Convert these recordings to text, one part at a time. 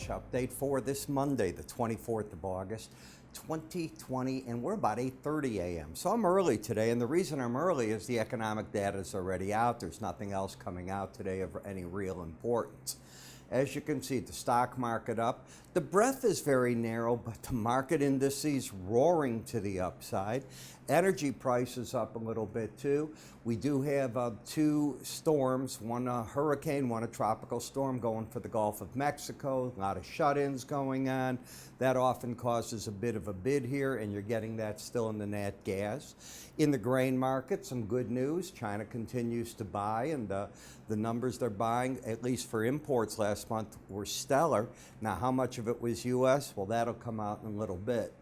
flash update for this Monday, the 24th of August, 2020, and we're about 8:30 a.m. So I'm early today, and the reason I'm early is the economic data is already out. There's nothing else coming out today of any real importance. As you can see, the stock market up. The breadth is very narrow, but the market indices roaring to the upside. Energy prices up a little bit too. We do have two storms, one a hurricane, one a tropical storm going for the Gulf of Mexico. A lot of shut-ins going on. That often causes a bit of a bid here, and you're getting that still in the nat gas. In the grain market, some good news. China continues to buy, and the numbers they're buying, at least for imports last month, were stellar. Now, how much of it was U.S.? Well, that'll come out in a little bit.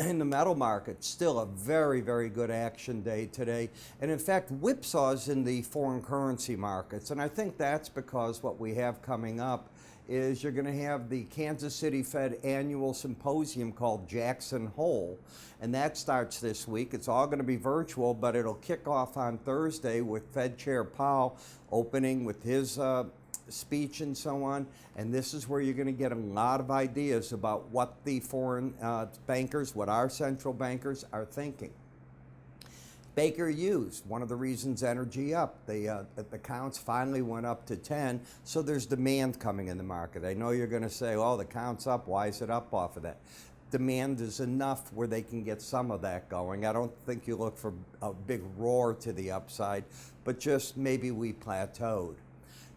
In the metal market, still a very, very good action day today. And in fact, whipsaws in the foreign currency markets. And I think that's because what we have coming up is you're going to have the Kansas City Fed annual symposium called Jackson Hole. And that starts this week. It's all going to be virtual, but it'll kick off on Thursday with Fed Chair Powell opening with his speech and so on, and this is where you're going to get a lot of ideas about what the foreign bankers, what our central bankers are thinking. Baker Hughes, one of the reasons energy up. The counts finally went up to 10, so there's demand coming in the market. I know you're going to say, oh, the count's up, why is it up off of that? Demand is enough where they can get some of that going. I don't think you look for a big roar to the upside, but just maybe we plateaued.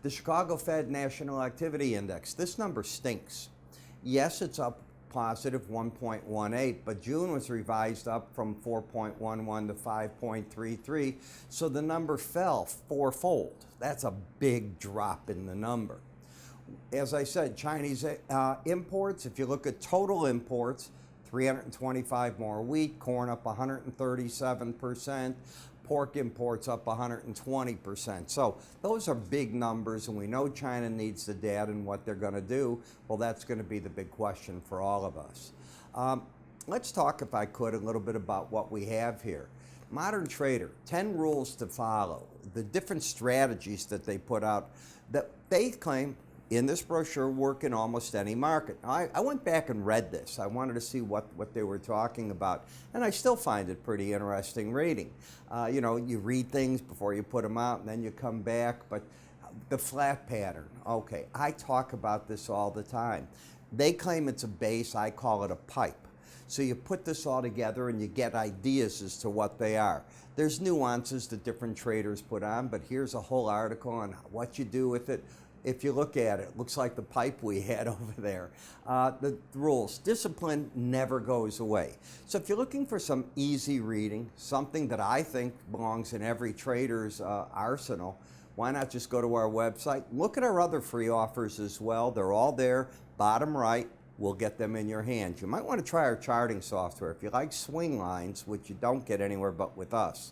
The Chicago Fed National Activity Index, this number stinks. Yes, it's up positive 1.18, but June was revised up from 4.11 to 5.33, so the number fell fourfold. That's a big drop in the number. As I said, Chinese imports, if you look at total imports, 325 more wheat, corn up 137%. Pork imports up 120%. So those are big numbers, and we know China needs the data and what they're going to do. Well, that's going to be the big question for all of us. Let's talk, if I could, a little bit about what we have here. Modern Trader, 10 rules to follow, the different strategies that they put out that they claim in this brochure work in almost any market. I went back and read this. I wanted to see what they were talking about, and I still find it pretty interesting reading. You know, you read things before you put them out, and then you come back, but the flat pattern, okay, I talk about this all the time. They claim it's a base, I call it a pipe. So you put this all together and you get ideas as to what they are. There's nuances that different traders put on, but here's a whole article on what you do with it. If you look at it, it looks like the pipe we had over there. The rules, discipline never goes away. So if you're looking for some easy reading, something that I think belongs in every trader's arsenal, why not just go to our website? Look at our other free offers as well. They're all there, bottom right. We'll get them in your hands. You might want to try our charting software. If you like swing lines, which you don't get anywhere but with us,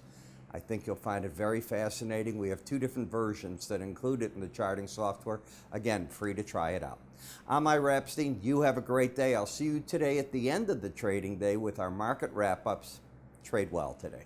I think you'll find it very fascinating. We have two different versions that include it in the charting software. Again, free to try it out. I'm Ira Epstein. You have a great day. I'll see you today at the end of the trading day with our market wrap-ups. Trade well today.